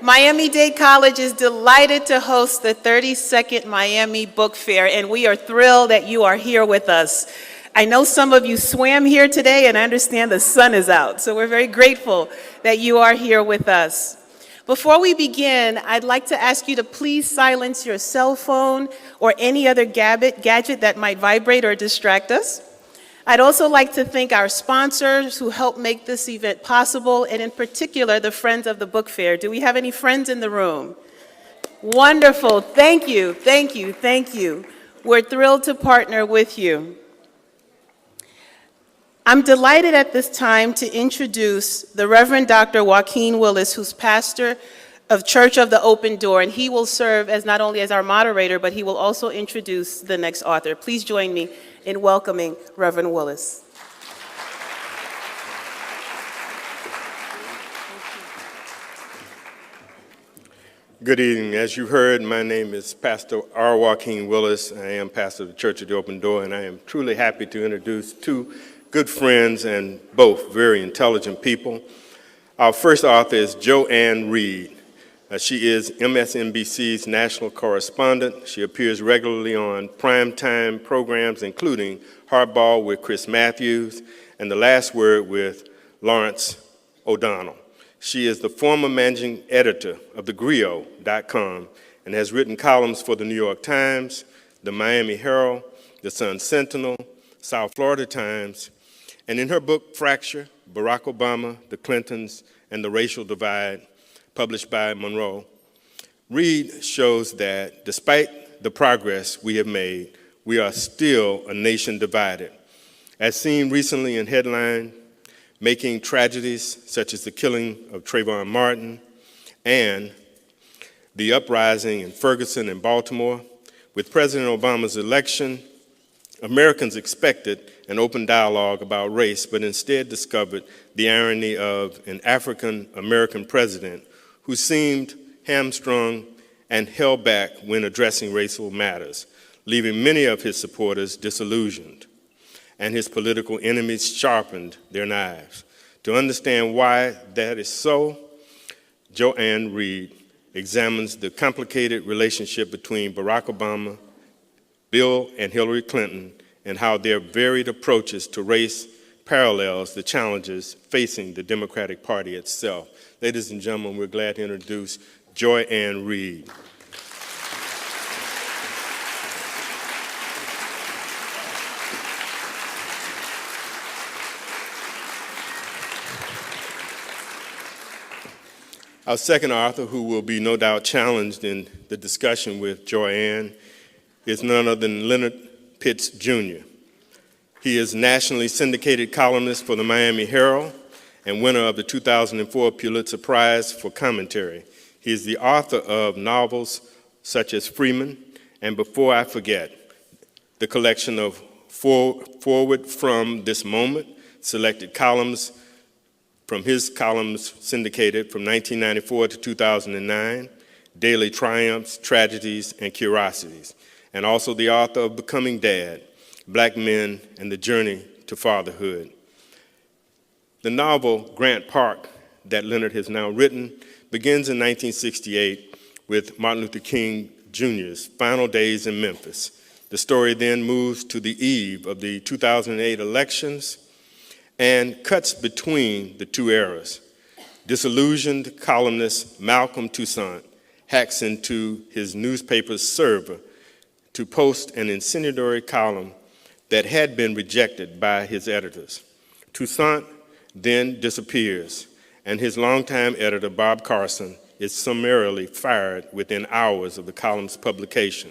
Miami-Dade College is delighted to host the 32nd Miami Book Fair, and we are thrilled that you are here with us. I know some of you swam here today, and I understand the sun is out, so we're very grateful that you are here with us. Before we begin, I'd like to ask you to please silence your cell phone or any other gadget that might vibrate or distract us. I'd also like to thank our sponsors who helped make this event possible, and in particular, the Friends of the Book Fair. Do we have any friends in the room? Wonderful. Thank you, thank you, thank you. We're thrilled to partner with you. I'm delighted at this time to introduce the Reverend Dr. Joaquin Willis, who's pastor of Church of the Open Door, and he will serve as not only as our moderator, but he will also introduce the next author. Please join me in welcoming Reverend Willis. Good evening. As you heard, my name is Pastor R. Joaquin Willis. I am pastor of the Church of the Open Door, and I am truly happy to introduce two good friends and both very intelligent people. Our first author is Joanne Reid. She is MSNBC's national correspondent. She appears regularly on primetime programs, including Hardball with Chris Matthews and The Last Word with Lawrence O'Donnell. She is the former managing editor of thegrio.com and has written columns for the New York Times, the Miami Herald, the Sun Sentinel, South Florida Times, and in her book, Fracture, Barack Obama, the Clintons, and the Racial Divide, published by Monroe, Reid shows that despite the progress we have made, we are still a nation divided. As seen recently in headline, making tragedies such as the killing of Trayvon Martin and the uprising in Ferguson and Baltimore, with President Obama's election, Americans expected an open dialogue about race, but instead discovered the irony of an African-American president who seemed hamstrung and held back when addressing racial matters, leaving many of his supporters disillusioned, and his political enemies sharpened their knives. To understand why that is so, Joanne Reid examines the complicated relationship between Barack Obama, Bill and Hillary Clinton, and how their varied approaches to race parallels the challenges facing the Democratic Party itself. Ladies and gentlemen, we're glad to introduce Joanne Reid. Our second author, who will be no doubt challenged in the discussion with Joanne, is none other than Leonard Pitts, Jr. He is nationally syndicated columnist for the Miami Herald and winner of the 2004 Pulitzer Prize for commentary. He is the author of novels such as Freeman and Before I Forget, the collection of Forward from This Moment, selected columns from his columns syndicated from 1994 to 2009, Daily Triumphs, Tragedies, and Curiosities, and also the author of Becoming Dad, Black Men and the Journey to Fatherhood. The novel Grant Park that Leonard has now written begins in 1968 with Martin Luther King Jr.'s final days in Memphis. The story then moves to the eve of the 2008 elections and cuts between the two eras. Disillusioned columnist Malcolm Toussaint hacks into his newspaper's server to post an incendiary column that had been rejected by his editors. Toussaint then disappears, and his longtime editor, Bob Carson, is summarily fired within hours of the column's publication.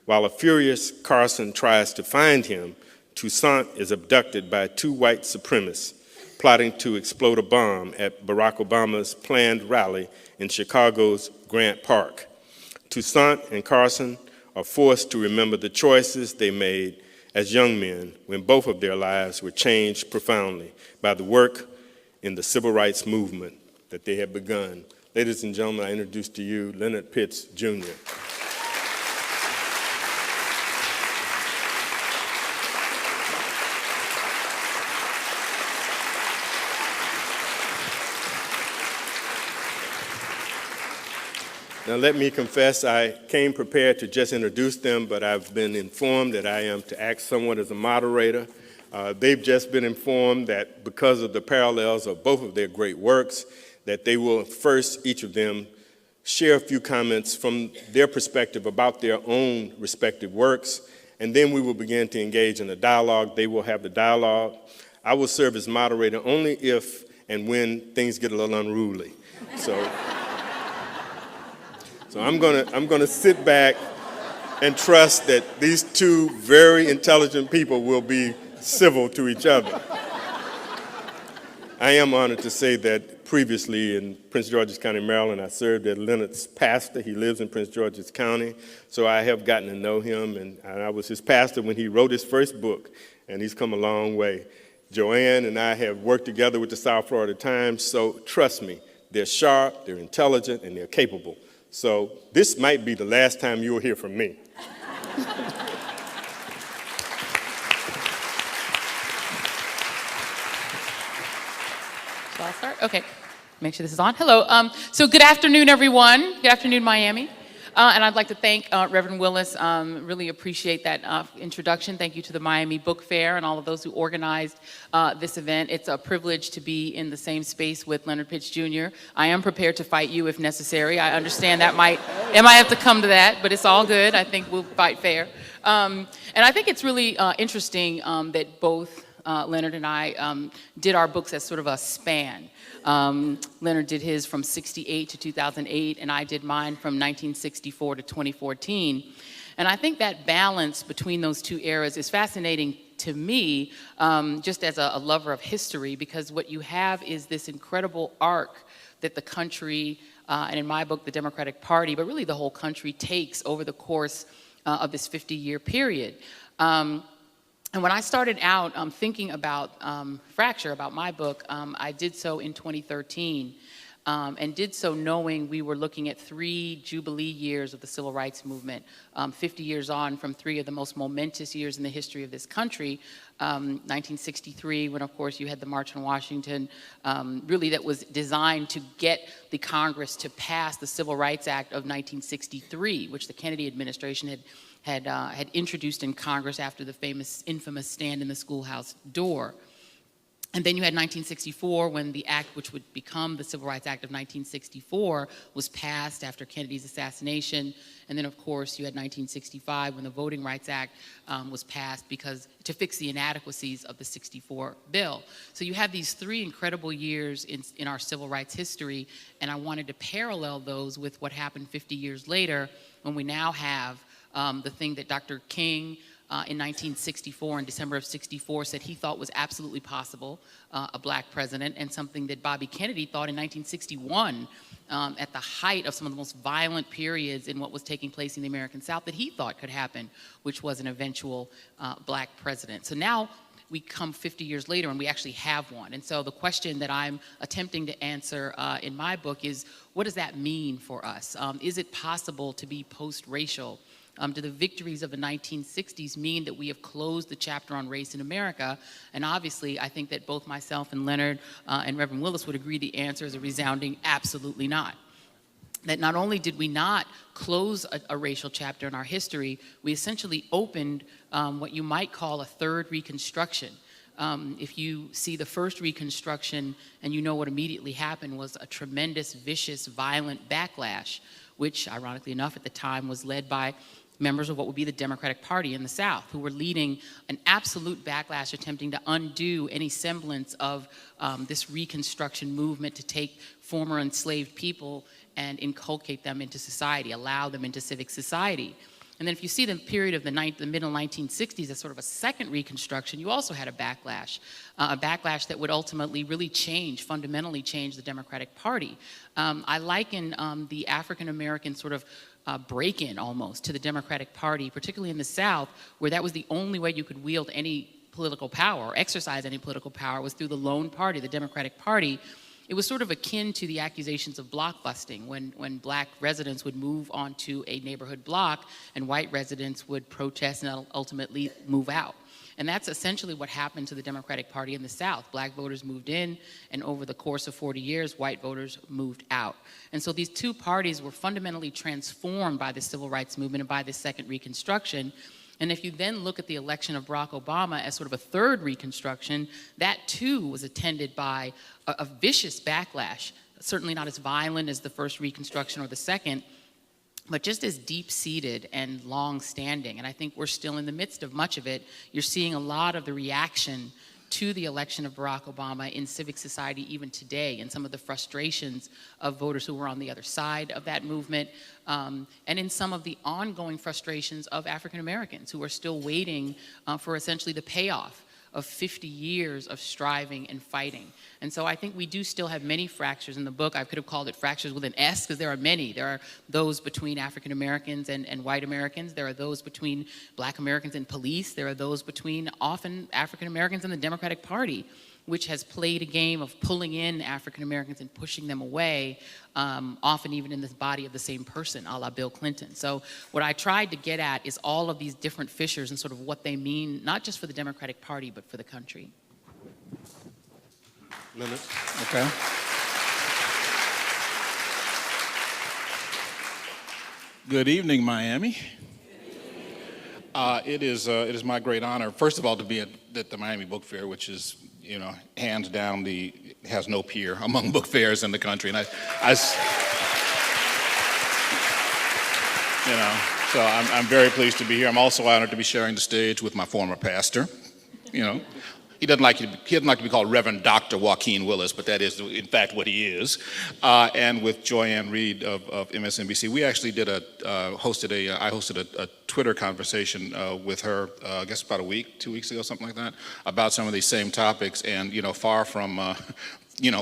While a furious Carson tries to find him, Toussaint is abducted by two white supremacists plotting to explode a bomb at Barack Obama's planned rally in Chicago's Grant Park. Toussaint and Carson are forced to remember the choices they made as young men when both of their lives were changed profoundly by the work in the civil rights movement that they had begun. Ladies and gentlemen, I introduce to you Leonard Pitts, Jr. Now, let me confess, I came prepared to just introduce them, but I've been informed that I am to act somewhat as a moderator. They've just been informed that because of the parallels of both of their great works, that they will first, each of them, share a few comments from their perspective about their own respective works, and then we will begin to engage in a dialogue. They will have the dialogue. I will serve as moderator only if and when things get a little unruly. So I'm gonna sit back and trust that these two very intelligent people will be civil to each other. I am honored to say that previously in Prince George's County, Maryland, I served as Leonard's pastor. He lives in Prince George's County, so I have gotten to know him, and I was his pastor when he wrote his first book, and he's come a long way. Joanne and I have worked together with the South Florida Times, so trust me, they're sharp, they're intelligent, and they're capable. So this might be the last time you'll hear from me. Shall I start? Okay. Make sure this is on. Hello. So good afternoon, everyone. Good afternoon, Miami. And I'd like to thank Reverend Willis. Really appreciate that introduction. Thank you to the Miami Book Fair and all of those who organized this event. It's a privilege to be in the same space with Leonard Pitts Jr. I am prepared to fight you if necessary. I understand that might have to come to that, but it's all good. I think we'll fight fair. And I think it's really interesting that both Leonard and I did our books as sort of a span. Leonard did his from 68 to 2008, and I did mine from 1964 to 2014. And I think that balance between those two eras is fascinating to me, just as a lover of history, because what you have is this incredible arc that the country, and in my book, the Democratic Party, but really the whole country takes over the course of this 50-year period. And when I started out thinking about Fracture, about my book, I did so in 2013, and did so knowing we were looking at 3 Jubilee years of the Civil Rights Movement, 50 years on from 3 of the most momentous years in the history of this country, 1963, when of course you had the March on Washington, really that was designed to get the Congress to pass the Civil Rights Act of 1963, which the Kennedy administration had introduced in Congress after the infamous stand in the schoolhouse door. And then you had 1964 when the act, which would become the Civil Rights Act of 1964, was passed after Kennedy's assassination. And then, of course, you had 1965 when the Voting Rights Act was passed to fix the inadequacies of the 64 bill. So you have these 3 incredible years in our civil rights history, and I wanted to parallel those with what happened 50 years later when we now have the thing that Dr. King in 1964, in December of 64, said he thought was absolutely possible, a black president, and something that Bobby Kennedy thought in 1961, at the height of some of the most violent periods in what was taking place in the American South, that he thought could happen, which was an eventual black president. So now we come 50 years later and we actually have one. And so the question that I'm attempting to answer in my book is, what does that mean for us? Is it possible to be post-racial? Do the victories of the 1960s mean that we have closed the chapter on race in America? And obviously, I think that both myself and Leonard and Reverend Willis would agree the answer is a resounding absolutely not. That not only did we not close a racial chapter in our history, we essentially opened what you might call a third Reconstruction. If you see the first Reconstruction and you know what immediately happened was a tremendous, vicious, violent backlash, which, ironically enough, at the time was led by members of what would be the Democratic Party in the South, who were leading an absolute backlash, attempting to undo any semblance of this Reconstruction movement to take former enslaved people and inculcate them into society, allow them into civic society. And then if you see the period of the middle 1960s as sort of a second Reconstruction, you also had a backlash that would ultimately really fundamentally change the Democratic Party. I liken the African-American sort of break-in almost to the Democratic Party, particularly in the South, where that was the only way you could wield any political power or exercise any political power was through the lone party, the Democratic Party. It was sort of akin to the accusations of block busting when black residents would move onto a neighborhood block and white residents would protest and ultimately move out. And that's essentially what happened to the Democratic Party in the South. Black voters moved in, and over the course of 40 years, white voters moved out. And so these two parties were fundamentally transformed by the Civil Rights Movement and by the Second Reconstruction. And if you then look at the election of Barack Obama as sort of a third Reconstruction, that too was attended by a vicious backlash, certainly not as violent as the first Reconstruction or the second, but just as deep-seated and long-standing. And I think we're still in the midst of much of it. You're seeing a lot of the reaction to the election of Barack Obama in civic society even today, and some of the frustrations of voters who were on the other side of that movement, and in some of the ongoing frustrations of African Americans who are still waiting for essentially the payoff of 50 years of striving and fighting. And so I think we do still have many fractures in the book. I could have called it fractures with an S, because there are many. There are those between African Americans and white Americans. There are those between Black Americans and police. There are those between often African Americans and the Democratic Party, which has played a game of pulling in African Americans and pushing them away, often even in the body of the same person, a la Bill Clinton. So what I tried to get at is all of these different fissures and sort of what they mean, not just for the Democratic Party, but for the country. Leonard? Okay. Good evening, Miami. It is my great honor, first of all, to be at the Miami Book Fair, which is, hands down has no peer among book fairs in the country. And so I'm very pleased to be here. I'm also honored to be sharing the stage with my former pastor. He doesn't like to be called Reverend Dr. Joaquin Willis, but that is in fact what he is. And with Joyanne Reid of MSNBC, we actually I hosted a Twitter conversation with her, I guess about 2 weeks ago, something like that, about some of these same topics. And far from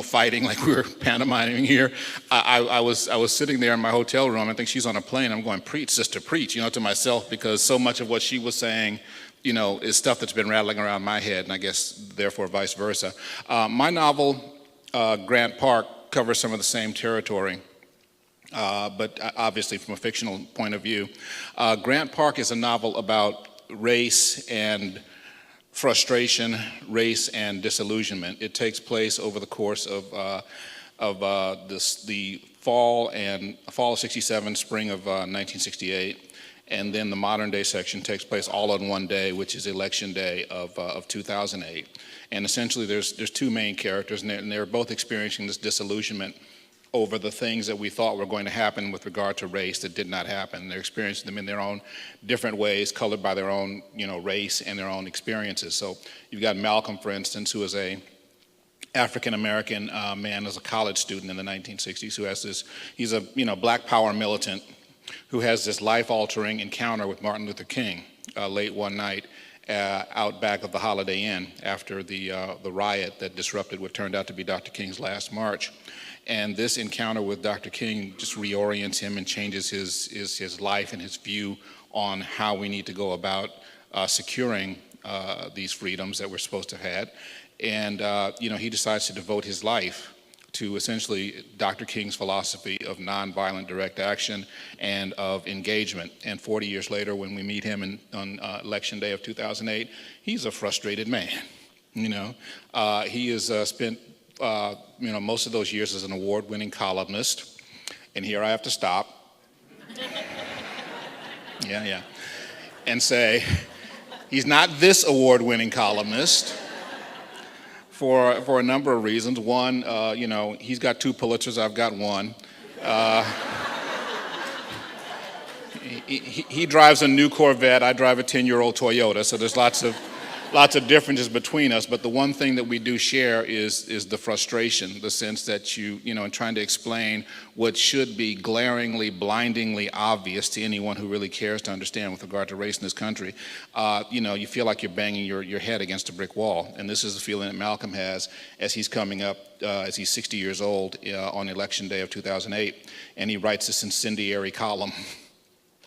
fighting like we were pantomiming here, I was sitting there in my hotel room. I think she's on a plane. I'm going, preach, sister, preach, to myself, because so much of what she was saying is stuff that's been rattling around my head, and I guess therefore vice versa. My novel, Grant Park, covers some of the same territory, but obviously from a fictional point of view. Grant Park is a novel about race and frustration, race and disillusionment. It takes place over the course of the fall of '67, spring of 1968. And then the modern day section takes place all on one day, which is election day of 2008. And essentially there's two main characters, and they're both experiencing this disillusionment over the things that we thought were going to happen with regard to race that did not happen. They're experiencing them in their own different ways, colored by their own race and their own experiences. So you've got Malcolm, for instance, who is a African-American man, as a college student in the 1960s, who has he's a Black Power militant, who has this life-altering encounter with Martin Luther King late one night out back of the Holiday Inn after the riot that disrupted what turned out to be Dr. King's last march. And this encounter with Dr. King just reorients him and changes his life and his view on how we need to go about securing these freedoms that we're supposed to have had. And he decides to devote his life to essentially Dr. King's philosophy of nonviolent direct action and of engagement. And 40 years later, when we meet him on election day of 2008, he's a frustrated man. He has spent most of those years as an award-winning columnist, and here I have to stop. And say he's not this award-winning columnist. For a number of reasons. One, he's got 2 Pulitzers, I've got 1. He drives a new Corvette, I drive a 10-year-old Toyota, so there's lots of differences between us, but the one thing that we do share is the frustration, the sense that in trying to explain what should be glaringly, blindingly obvious to anyone who really cares to understand with regard to race in this country, you feel like you're banging your head against a brick wall. And this is the feeling that Malcolm has as he's coming up, as he's 60 years old on election day of 2008, and he writes this incendiary column.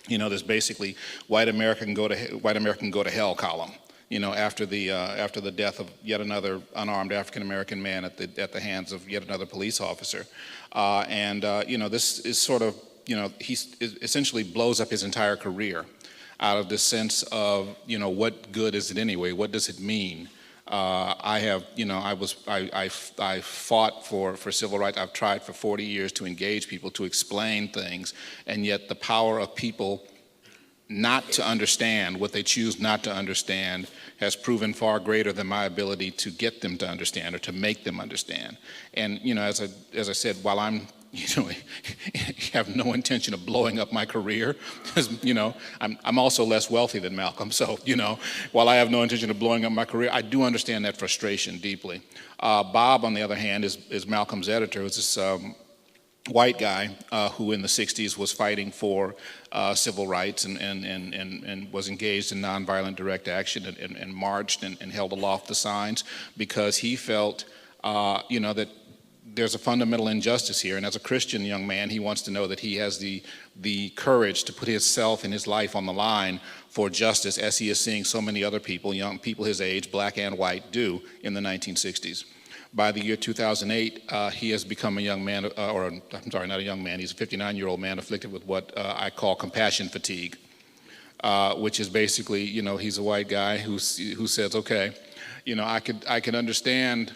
There's basically white America can go to hell column. After the death of yet another unarmed African-American man at the hands of yet another police officer. This is sort of, he essentially blows up his entire career out of this sense of, what good is it anyway? What does it mean? I fought for civil rights. I've tried for 40 years to engage people, to explain things, and yet the power of people not to understand what they choose not to understand has proven far greater than my ability to get them to understand or to make them understand. And as I said, while I'm have no intention of blowing up my career, because I'm also less wealthy than Malcolm. So while I have no intention of blowing up my career, I do understand that frustration deeply. Bob, on the other hand, is Malcolm's editor. Who's this white guy who in the 60s was fighting for civil rights and was engaged in nonviolent direct action and marched and held aloft the signs because he felt, that there's a fundamental injustice here. And as a Christian young man, he wants to know that he has the courage to put himself and his life on the line for justice, as he is seeing so many other people, young people his age, black and white, do in the 1960s. By the year 2008, he has become a young man, not a young man, he's a 59-year-old man afflicted with what I call compassion fatigue, which is basically, he's a white guy who says, okay, I could understand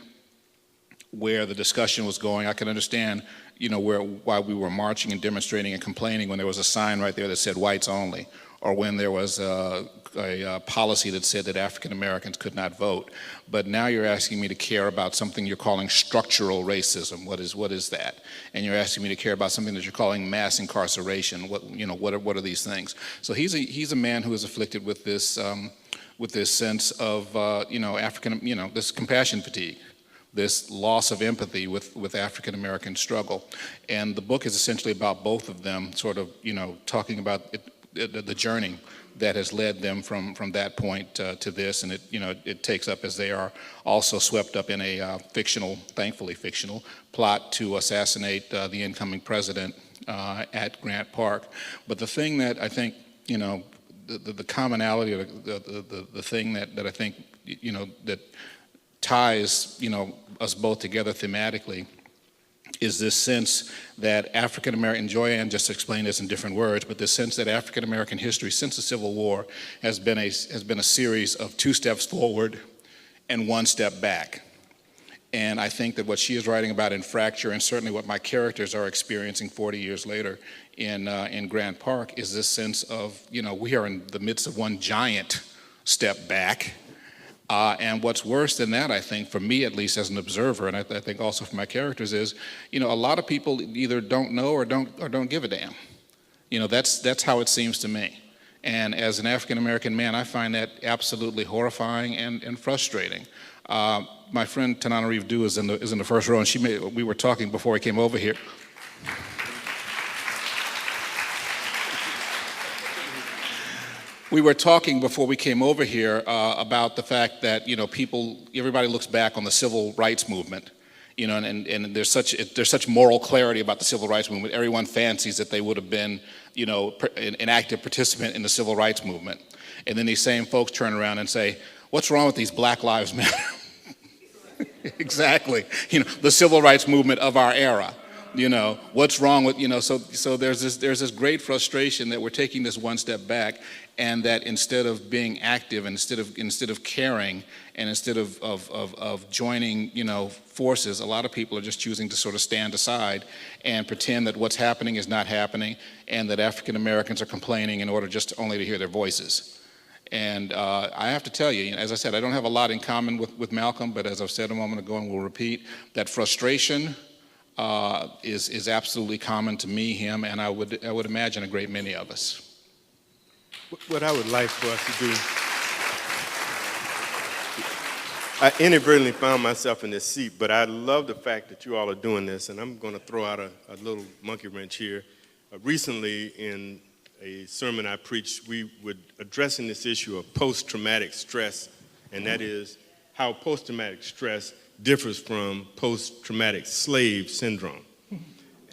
where the discussion was going. I can understand, why we were marching and demonstrating and complaining when there was a sign right there that said whites only, or when there was a policy that said that African Americans could not vote. But now you're asking me to care about something you're calling structural racism. What is that? And you're asking me to care about something that you're calling mass incarceration. What are these things? So he's a man who is afflicted with this sense of this compassion fatigue, this loss of empathy with African American struggle. And the book is essentially about both of them, sort of, talking about the journey that has led them from that point to this. And it takes up as they are also swept up in a thankfully fictional, plot to assassinate the incoming president at Grant Park. But the thing that I think, the commonality, or the thing that I think, that ties, us both together thematically is this sense that African American, Joyanne just explained this in different words, but this sense that African American history since the Civil War has been a series of 2 steps forward and 1 step back. And I think that what she is writing about in Fracture, and certainly what my characters are experiencing 40 years later in Grant Park, is this sense of, we are in the midst of one giant step back. And what's worse than that, I think, for me at least as an observer, and I think also for my characters, is, a lot of people either don't know or don't give a damn. That's how it seems to me. And as an African American man, I find that absolutely horrifying and frustrating. My friend Tanana Reeve Dew is in the first row, and we were talking before he came over here. We were talking before we came over here about the fact that everybody looks back on the civil rights movement, and there's such moral clarity about the civil rights movement. Everyone fancies that they would have been, an active participant in the civil rights movement, and then these same folks turn around and say, "What's wrong with these Black Lives Matter?" Exactly, the civil rights movement of our era. What's wrong with, so there's this great frustration that we're taking this 1 step back, and that instead of being active, and instead of caring, and instead of joining, forces, a lot of people are just choosing to sort of stand aside and pretend that what's happening is not happening, and that African Americans are complaining in order just only to hear their voices. And I have to tell you, as I said, I don't have a lot in common with Malcolm, but as I've said a moment ago and will repeat, that frustration is absolutely common to me, him, and I would imagine a great many of us. What I would like for us to do, I inadvertently found myself in this seat, but I love the fact that you all are doing this, and I'm going to throw out a little monkey wrench here. Recently, in a sermon I preached, we were addressing this issue of post-traumatic stress, and that is how post-traumatic stress differs from post-traumatic slave syndrome.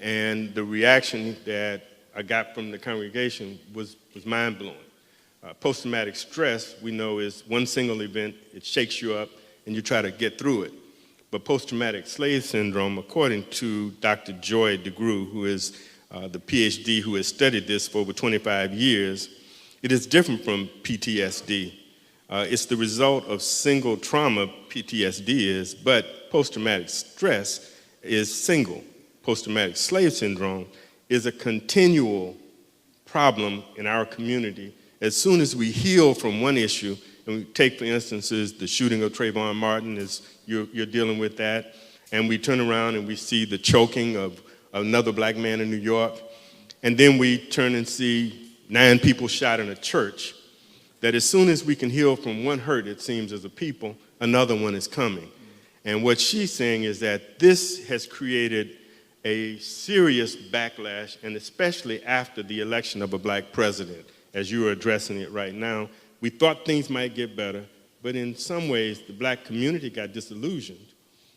And the reaction that I got from the congregation was mind-blowing. Post-traumatic stress, we know, is one single event. It shakes you up, and you try to get through it. But post-traumatic slave syndrome, according to Dr. Joy DeGruy, who is the PhD who has studied this for over 25 years, It is different from PTSD. It's the result of single trauma, PTSD is, but post-traumatic stress is single. Post-traumatic slave syndrome is a continual problem in our community. As soon as we heal from one issue, and we take, for instances, the shooting of Trayvon Martin, you're dealing with that, and we turn around and we see the choking of another black man in New York, and then we turn and see 9 people shot in a church, that as soon as we can heal from one hurt, it seems, as a people, another one is coming. And what she's saying is that this has created a serious backlash, and especially after the election of a black president, as you are addressing it right now. We thought things might get better, but in some ways, the black community got disillusioned,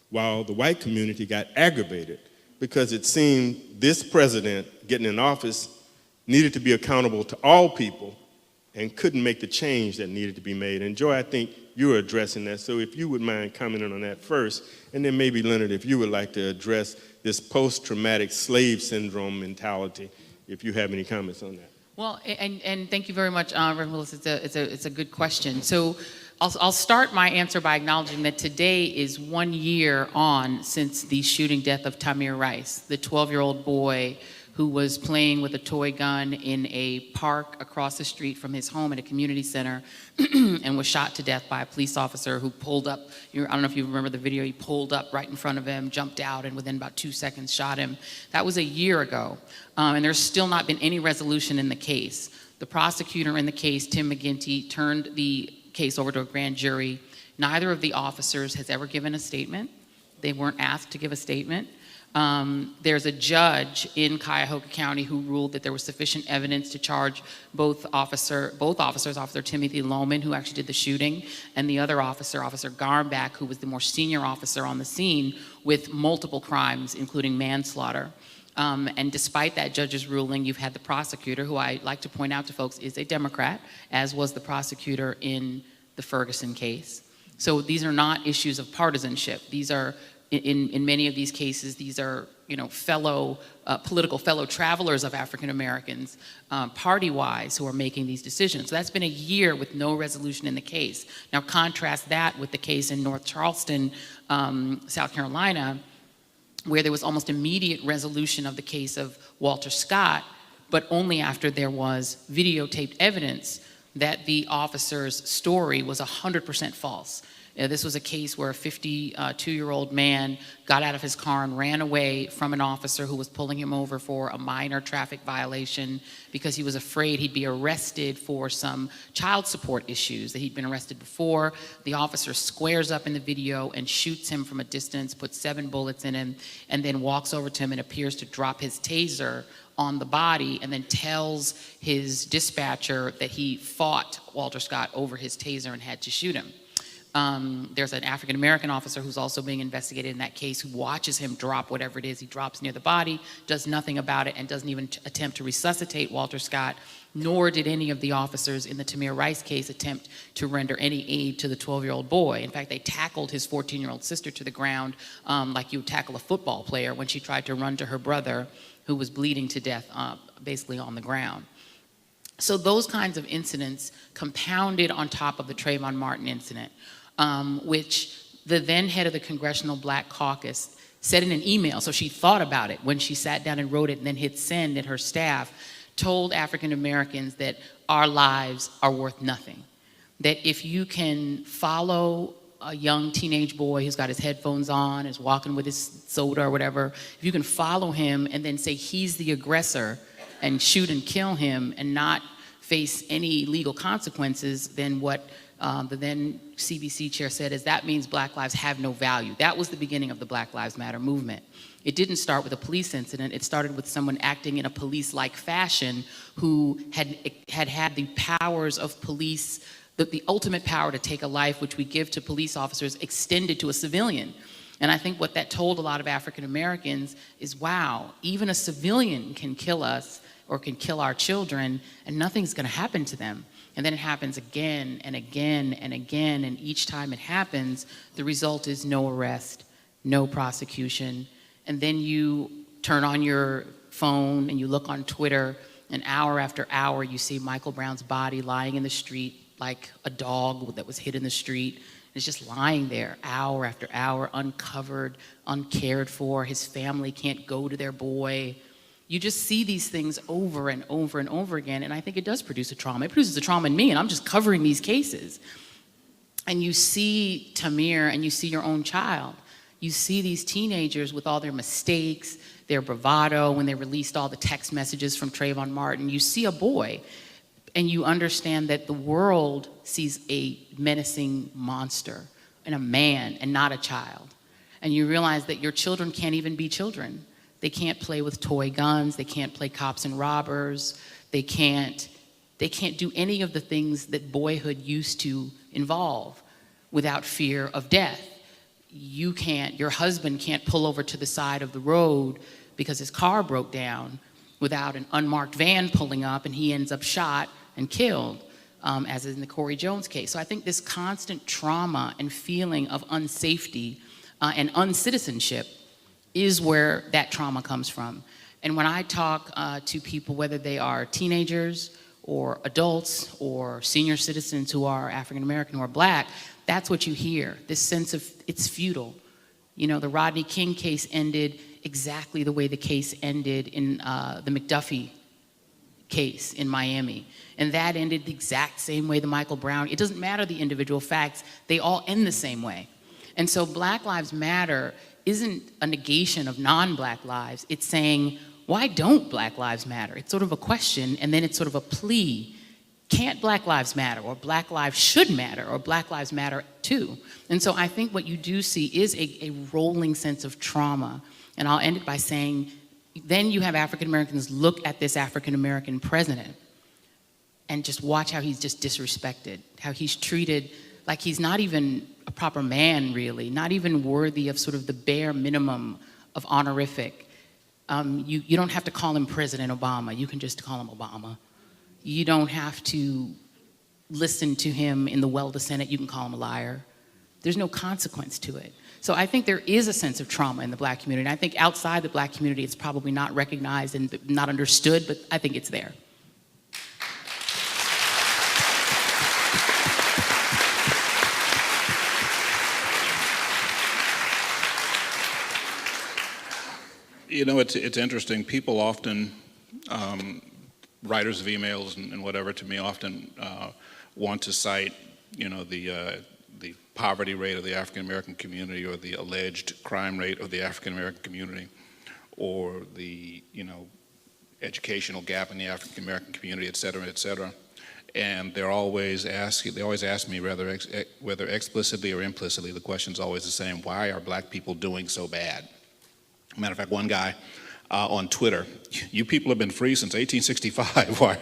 while the white community got aggravated, because it seemed this president getting in office needed to be accountable to all people and couldn't make the change that needed to be made. And Joy, I think you're addressing that, so if you would mind commenting on that first, and then maybe Leonard, if you would like to address this post-traumatic slave syndrome mentality, if you have any comments on that. Well, and thank you very much, Reverend Willis. It's a good question. So I'll start my answer by acknowledging that today is 1 year on since the shooting death of Tamir Rice, the 12-year-old boy who was playing with a toy gun in a park across the street from his home at a community center and was shot to death by a police officer who pulled up. I don't know if you remember the video. He pulled up right in front of him, jumped out, and within about 2 seconds shot him. That was a year ago, and there's still not been any resolution in the case. The prosecutor in the case, Tim McGinty, turned the case over to a grand jury. Neither of the officers has ever given a statement. They weren't asked to give a statement. There's a judge in Cuyahoga County who ruled that there was sufficient evidence to charge both officers, Officer Timothy Lohman, who actually did the shooting, and the other officer, Officer Garmbach, who was the more senior officer on the scene, with multiple crimes, including manslaughter. And despite that judge's ruling, you've had the prosecutor, who I like to point out to folks is a Democrat, as was the prosecutor in the Ferguson case. So these are not issues of partisanship. These are, in many of these cases, these are political fellow travelers of African Americans, party-wise, who are making these decisions. So that's been a year with no resolution in the case. Now contrast that with the case in North Charleston, South Carolina, where there was almost immediate resolution of the case of Walter Scott, but only after there was videotaped evidence that the officer's story was 100% false. This was a case where a 52-year-old man got out of his car and ran away from an officer who was pulling him over for a minor traffic violation because he was afraid he'd be arrested for some child support issues, that he'd been arrested before. The officer squares up in the video and shoots him from a distance, puts 7 bullets in him, and then walks over to him and appears to drop his taser on the body, and then tells his dispatcher that he fought Walter Scott over his taser and had to shoot him. There's an African-American officer who's also being investigated in that case, who watches him drop whatever it is he drops near the body, does nothing about it, and doesn't even attempt to resuscitate Walter Scott, nor did any of the officers in the Tamir Rice case attempt to render any aid to the 12-year-old boy. In fact, they tackled his 14-year-old sister to the ground like you would tackle a football player when she tried to run to her brother, who was bleeding to death basically on the ground. So those kinds of incidents compounded on top of the Trayvon Martin incident, which the then head of the Congressional Black Caucus said in an email, so she thought about it when she sat down and wrote it and then hit send, and her staff told African Americans that our lives are worth nothing. That if you can follow a young teenage boy who's got his headphones on, is walking with his soda or whatever, if you can follow him and then say he's the aggressor and shoot and kill him and not face any legal consequences, then what the then CBC chair said is that means Black lives have no value. That was the beginning of the Black Lives Matter movement. It didn't start with a police incident. It started with someone acting in a police-like fashion who had the powers of police, the ultimate power to take a life, which we give to police officers, extended to a civilian. And I think what that told a lot of African Americans is, wow, even a civilian can kill us or can kill our children, and nothing's gonna happen to them. And then it happens again and again and again, and each time it happens, the result is no arrest, no prosecution. And then you turn on your phone and you look on Twitter, And hour after hour, you see Michael Brown's body lying in the street like a dog that was hit in the street. It's just lying there hour after hour, uncovered, uncared for. His family can't go to their boy. You just see these things over and over and over again, and I think it does produce a trauma. It produces a trauma in me, and I'm just covering these cases. And you see Tamir, and you see your own child. You see these teenagers with all their mistakes, their bravado, when they released all the text messages from Trayvon Martin. You see a boy, and you understand that the world sees a menacing monster and a man and not a child. And you realize that your children can't even be children. They can't play with toy guns. They can't play cops and robbers. They can't do any of the things that boyhood used to involve without fear of death. Your husband can't pull over to the side of the road because his car broke down without an unmarked van pulling up and he ends up shot and killed, as in the Corey Jones case. So I think this constant trauma and feeling of unsafety and uncitizenship is where that trauma comes from. And when I talk to people, whether they are teenagers or adults or senior citizens who are African American or Black, that's what you hear, this sense of it's futile. You know, the Rodney King case ended exactly the way the case ended in the McDuffie case in Miami. And that ended the exact same way the Michael Brown, it doesn't matter the individual facts, they all end the same way. And so Black Lives Matter isn't a negation of non-Black lives. It's saying, why don't Black lives matter? It's sort of a question, and then it's sort of a plea. Can't Black lives matter? Or Black lives should matter? Or Black lives matter too? And so I think what you do see is a rolling sense of trauma. And I'll end it by saying, then you have African Americans look at this African American president and just watch how he's just disrespected, how he's treated like he's not even a proper man, really, not even worthy of sort of the bare minimum of honorific. You don't have to call him President Obama. You can just call him Obama. You don't have to listen to him in the well of the Senate. You can call him a liar. There's no consequence to it. So I think there is a sense of trauma in the Black community. And I think outside the Black community, it's probably not recognized and not understood, but I think it's there. You know, it's interesting. People often, writers of emails and whatever to me often want to cite, you know, the poverty rate of the African American community or the alleged crime rate of the African American community or the, you know, educational gap in the African American community, et cetera, et cetera. And they always ask me whether explicitly or implicitly, the question's always the same: why are Black people doing so bad? Matter of fact, one guy on Twitter, you people have been free since 1865.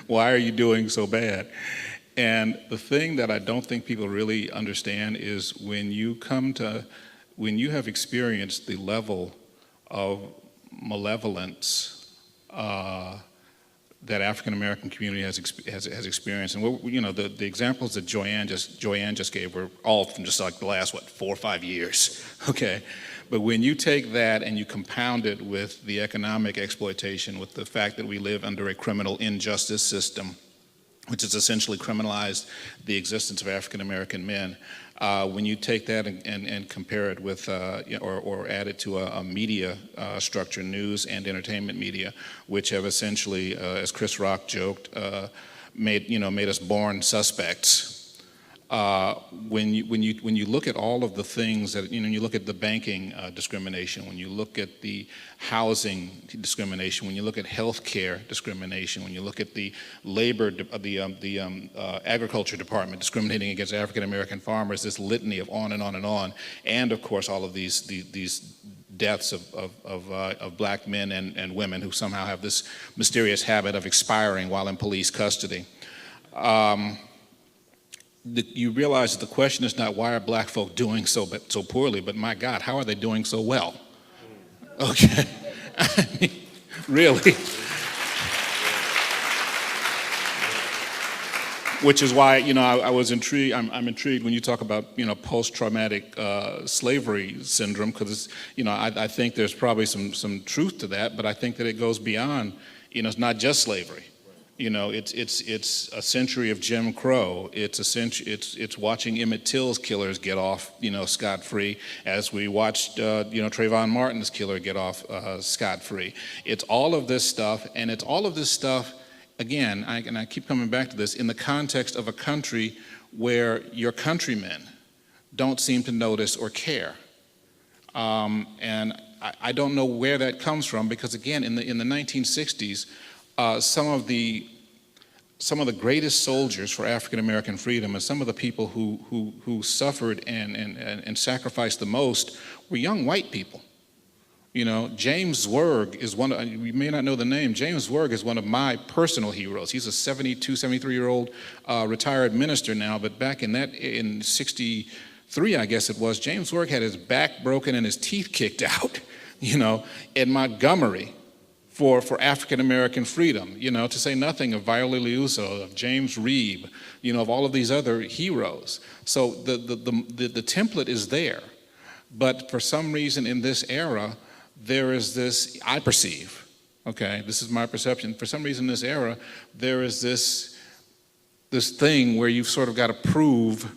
Why are you doing so bad? And the thing that I don't think people really understand is when you have experienced the level of malevolence that African American community has experienced, and you know, the examples that Joanne just gave were all from just like the last 4 or 5 years, okay? But when you take that and you compound it with the economic exploitation, with the fact that we live under a criminal injustice system, which has essentially criminalized the existence of African American men, when you take that and compare it with, or add it to a media structure, news and entertainment media, which have essentially, as Chris Rock joked, made us born suspects. When you look at all of the things that, you know, you look at the banking discrimination, when you look at the housing discrimination, when you look at healthcare discrimination, when you look at the labor, the agriculture department discriminating against African American farmers, this litany of on and on and on, and of course all of these deaths of Black men and women who somehow have this mysterious habit of expiring while in police custody. You realize that the question is not why are Black folk doing so poorly, but my God, how are they doing so well? Okay, I mean, really. Which is why, you know, I was intrigued. I'm intrigued when you talk about, you know, post-traumatic slavery syndrome, because, you know, I think there's probably some truth to that, but I think that it goes beyond It's not just slavery. It's a century of Jim Crow. It's watching Emmett Till's killers get off, scot-free, as we watched, Trayvon Martin's killer get off scot-free. It's all of this stuff, and it's all of this stuff, again, and I keep coming back to this, in the context of a country where your countrymen don't seem to notice or care. And I don't know where that comes from, because again, in the 1960s, some of the greatest soldiers for African American freedom and some of the people who suffered and sacrificed the most were young white people. James Zwerg is one of, you may not know the name, James Zwerg is one of my personal heroes. He's a 72, 73-year-old retired minister now, but back in 63, I guess it was, James Zwerg had his back broken and his teeth kicked out, in Montgomery for African American freedom, to say nothing of Viola Liuzzo, of James Reid, of all of these other heroes. So the template is there, but for some reason in this era, there is this, I perceive, okay, this is my perception, for some reason in this era, there is this thing where you've sort of got to prove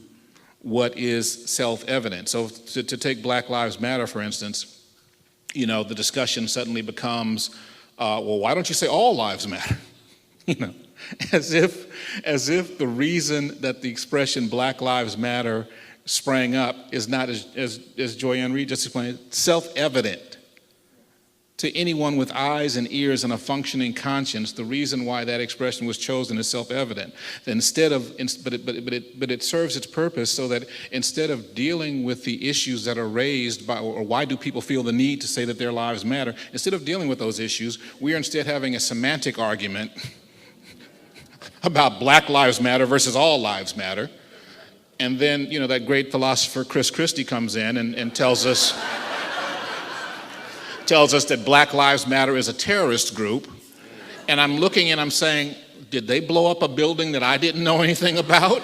what is self-evident. So to take Black Lives Matter, for instance, the discussion suddenly becomes, well, why don't you say all lives matter? As if the reason that the expression Black Lives Matter sprang up is not, as Joy-Ann Reid just explained, self-evident to anyone with eyes and ears and a functioning conscience. The reason why that expression was chosen is self-evident. But it serves its purpose so that instead of dealing with the issues that are raised by, or why do people feel the need to say that their lives matter, instead of dealing with those issues, we are instead having a semantic argument about Black Lives Matter versus all lives matter. And then, that great philosopher Chris Christie comes in and tells us that Black Lives Matter is a terrorist group. And I'm looking and I'm saying, did they blow up a building that I didn't know anything about?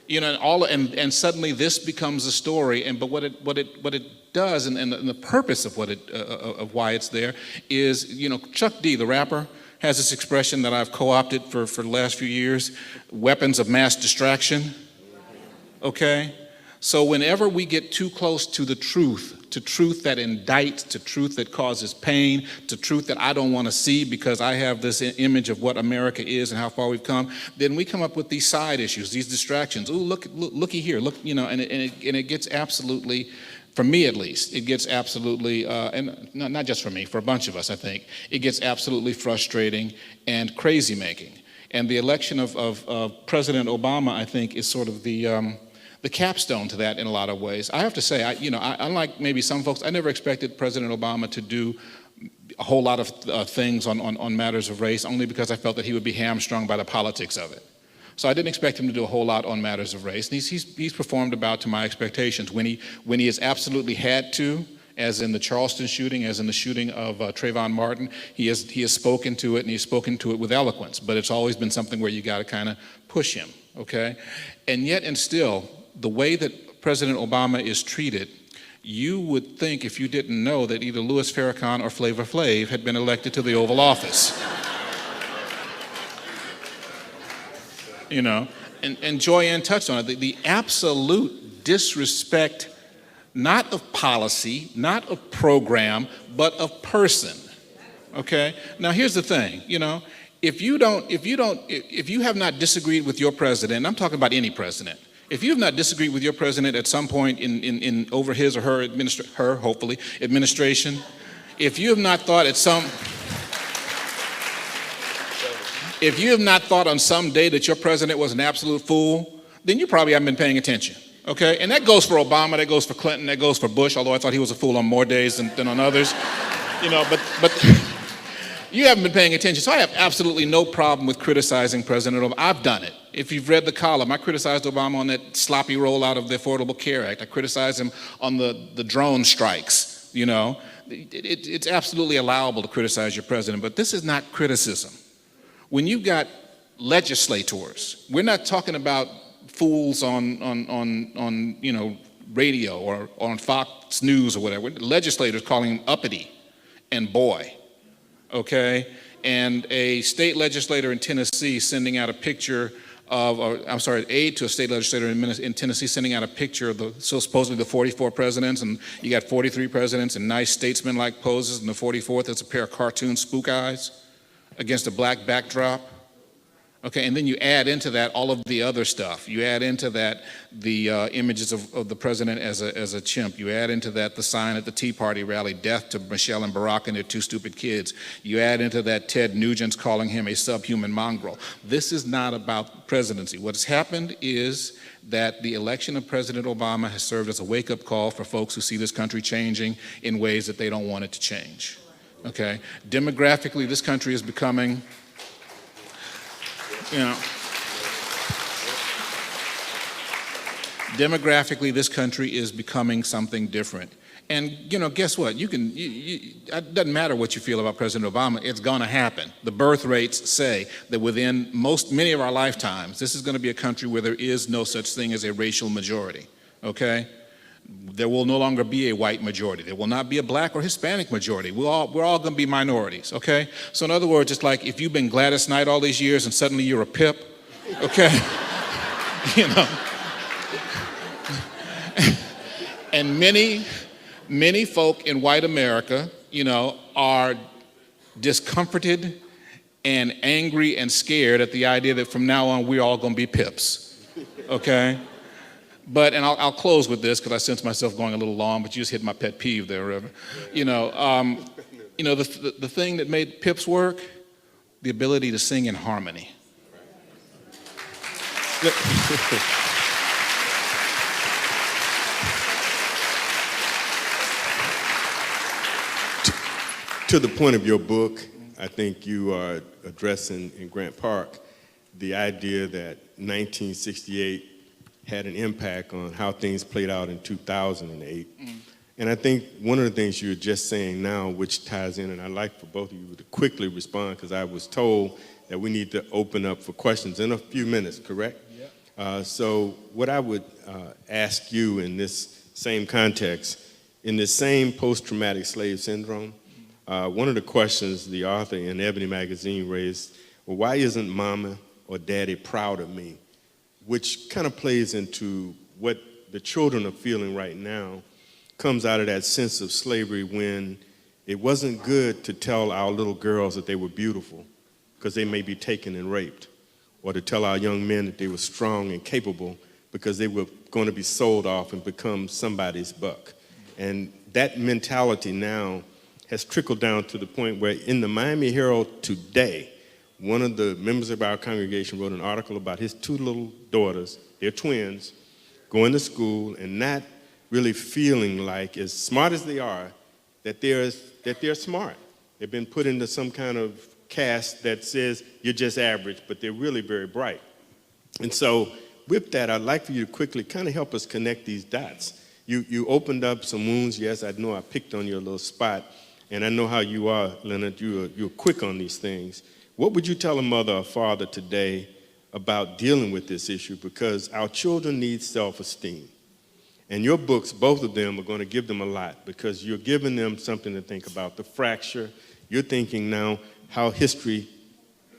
And suddenly this becomes a story. But what it does, and the purpose of of why it's there is, Chuck D, the rapper, has this expression that I've co-opted for the last few years: weapons of mass distraction. Okay? So whenever we get too close to the truth, to truth that indicts, to truth that causes pain, to truth that I don't want to see because I have this image of what America is and how far we've come, then we come up with these side issues, these distractions. Ooh, looky here, look, and it gets absolutely, for me at least, it gets absolutely, and not just for me, for a bunch of us, I think, it gets absolutely frustrating and crazy making. And the election of President Obama, I think, is sort of the capstone to that in a lot of ways. I have to say, unlike maybe some folks, I never expected President Obama to do a whole lot of things on matters of race, only because I felt that he would be hamstrung by the politics of it. So I didn't expect him to do a whole lot on matters of race. And he's performed about to my expectations. When he has absolutely had to, as in the Charleston shooting, as in the shooting of Trayvon Martin, he has spoken to it, and he's spoken to it with eloquence. But it's always been something where you got to kind of push him, okay? And yet and still, the way that President Obama is treated, you would think, if you didn't know, that either Louis Farrakhan or Flavor Flav had been elected to the Oval Office. And Joy-Ann touched on it, the absolute disrespect, not of policy, not of program, but of person, okay? Now here's the thing, if you have not disagreed with your president, and I'm talking about any president, if you have not disagreed with your president at some point in over his or her administration, if you have not thought on some day that your president was an absolute fool, then you probably haven't been paying attention. Okay, and that goes for Obama, that goes for Clinton, that goes for Bush, although I thought he was a fool on more days than on others. But you haven't been paying attention. So I have absolutely no problem with criticizing President Obama. I've done it. If you've read the column, I criticized Obama on that sloppy rollout of the Affordable Care Act. I criticized him on the drone strikes, It's absolutely allowable to criticize your president, but this is not criticism. When you've got legislators, we're not talking about fools on radio or on Fox News or whatever. Legislators calling him uppity and boy, okay? and a state legislator in Tennessee sending out a picture of, aide to a state legislator in Tennessee sending out a picture of supposedly the 44 presidents, and you got 43 presidents in nice statesman-like poses, and the 44th is a pair of cartoon spook eyes against a black backdrop. Okay, and then you add into that all of the other stuff. You add into that the images of the president as a chimp. You add into that the sign at the Tea Party rally, death to Michelle and Barack and their two stupid kids. You add into that Ted Nugent's calling him a subhuman mongrel. This is not about presidency. What's happened is that the election of President Obama has served as a wake-up call for folks who see this country changing in ways that they don't want it to change. Okay, demographically, this country is becoming, demographically, this country is becoming something different. And, guess what? It doesn't matter what you feel about President Obama, it's gonna happen. The birth rates say that within many of our lifetimes, this is gonna be a country where there is no such thing as a racial majority, okay? There will no longer be a white majority. There will not be a black or Hispanic majority. We're all going to be minorities, okay? So in other words, it's like if you've been Gladys Knight all these years and suddenly you're a Pip, okay? And many folk in white America, are discomforted and angry and scared at the idea that from now on we're all going to be Pips, okay? But, and I'll close with this because I sense myself going a little long, but you just hit my pet peeve there, Reverend. The thing that made Pips work, the ability to sing in harmony. To the point of your book, I think you are addressing in Grant Park the idea that 1968 had an impact on how things played out in 2008. And I think one of the things you're just saying now, which ties in, and I'd like for both of you to quickly respond, because I was told that we need to open up for questions in a few minutes, correct? Yep. So what I would ask you in this same context, in this same post-traumatic slave syndrome, one of the questions the author in Ebony magazine raised, well, why isn't mama or daddy proud of me? Which kind of plays into what the children are feeling right now, comes out of that sense of slavery when it wasn't good to tell our little girls that they were beautiful because they may be taken and raped, or to tell our young men that they were strong and capable because they were going to be sold off and become somebody's buck. And that mentality now has trickled down to the point where in the Miami Herald today, one of the members of our congregation wrote an article about his two little daughters, they're twins, going to school and not really feeling like, as smart as they are, that they're smart. They've been put into some kind of cast that says you're just average, but they're really very bright. And so with that, I'd like for you to quickly kind of help us connect these dots. You opened up some wounds. Yes, I know I picked on your little spot, and I know how you are, Leonard. You're quick on these things. What would you tell a mother or father today about dealing with this issue? Because our children need self-esteem. And your books, both of them, are going to give them a lot because you're giving them something to think about. The fracture, you're thinking now how history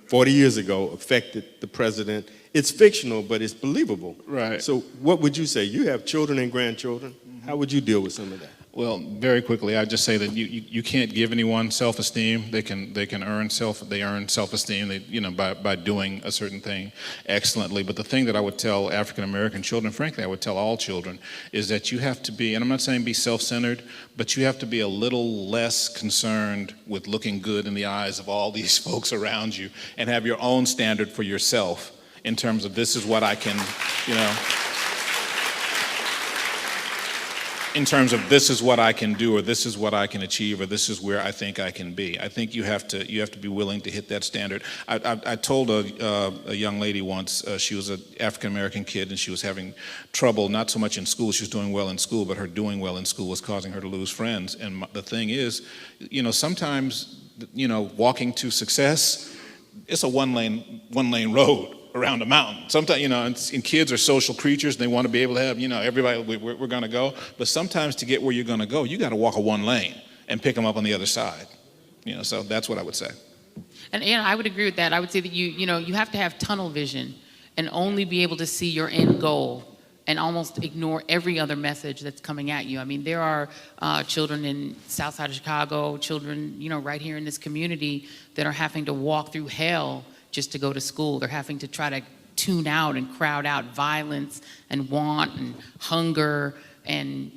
40 years ago affected the president. It's fictional, but it's believable. Right. So what would you say? You have children and grandchildren. How would you deal with some of that? Well, very quickly, I'd just say that you can't give anyone self-esteem. They earn self-esteem. By doing a certain thing excellently. But the thing that I would tell African American children, frankly, I would tell all children, is that you have to be, and I'm not saying be self-centered, but you have to be a little less concerned with looking good in the eyes of all these folks around you, and have your own standard for yourself in terms of this is what I can, in terms of this is what I can do, or this is what I can achieve, or this is where I think I can be. I think you have to be willing to hit that standard. I told a young lady once, she was an African-American kid, and she was having trouble, not so much in school, she was doing well in school, but her doing well in school was causing her to lose friends. And the thing is, sometimes, walking to success, it's a one-lane road around a mountain. Sometimes, and kids are social creatures, and they want to be able to have, everybody, we're going to go. But sometimes to get where you're going to go, you got to walk a one lane and pick them up on the other side. So that's what I would say. And I would agree with that. I would say that you have to have tunnel vision and only be able to see your end goal and almost ignore every other message that's coming at you. I mean, there are children in South Side of Chicago, children, right here in this community that are having to walk through hell just to go to school. They're having to try to tune out and crowd out violence and want and hunger and,